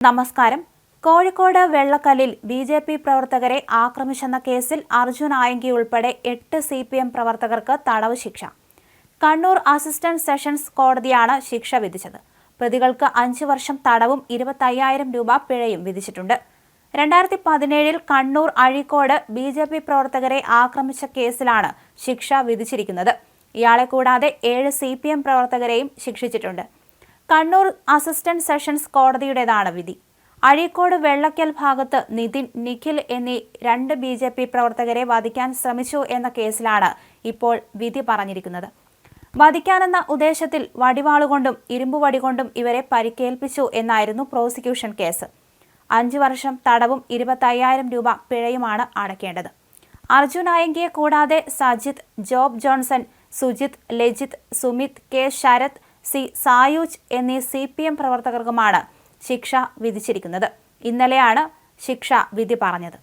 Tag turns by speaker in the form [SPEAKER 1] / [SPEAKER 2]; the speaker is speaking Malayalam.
[SPEAKER 1] നമസ്കാരം. കോഴിക്കോട് വെള്ളക്കല്ലിൽ ബി.ജെ.പി. പ്രവർത്തകരെ ആക്രമിച്ചെന്ന കേസിൽ അർജുൻ ആയങ്കി ഉൾപ്പെടെ 8 CPM പ്രവർത്തകർക്ക് തടവ് ശിക്ഷ. കണ്ണൂർ അസിസ്റ്റന്റ് സെഷൻസ് കോടതിയാണ് ശിക്ഷ വിധിച്ചത്. പ്രതികൾക്ക് 5 വർഷം തടവും 25,000 രൂപ പിഴയും വിധിച്ചിട്ടുണ്ട്. 2017-ൽ കണ്ണൂർ അഴീക്കോട് ബി.ജെ.പി. പ്രവർത്തകരെ ആക്രമിച്ച കേസിലാണ് ശിക്ഷ വിധിച്ചിരിക്കുന്നത്. ഇയാളെ കൂടാതെ 7 CPM പ്രവർത്തകരെയും ശിക്ഷിച്ചിട്ടുണ്ട്. കണ്ണൂർ അസിസ്റ്റന്റ് സെഷൻസ് കോടതിയുടേതാണ് വിധി. അഴീക്കോട് വെള്ളക്കൽ ഭാഗത്ത് നിതിൻ, നിഖിൽ എന്നീ 2 ബി.ജെ.പി. പ്രവർത്തകരെ വധിക്കാൻ ശ്രമിച്ചു എന്ന കേസിലാണ് ഇപ്പോൾ വിധി പറഞ്ഞിരിക്കുന്നത്. വധിക്കാനെന്ന ഉദ്ദേശത്തിൽ വടിവാളുകൊണ്ടും ഇരുമ്പുവടികൊണ്ടും ഇവരെ പരിക്കേൽപ്പിച്ചു എന്നായിരുന്നു പ്രോസിക്യൂഷൻ കേസ്. 5 വർഷം തടവും 25,000 രൂപ പിഴയുമാണ് അടയ്ക്കേണ്ടത്. അർജുൻ ആയങ്കിയെ കൂടാതെ Sajith, Job Johnson, Sujith, Lajith, Sumith, K Sarath, C Sayooj എന്നീ CPM പ്രവർത്തകർക്കുമാണ് ശിക്ഷ വിധിച്ചിരിക്കുന്നത്. ഇന്നലെയാണ് ശിക്ഷ വിധി പറഞ്ഞത്.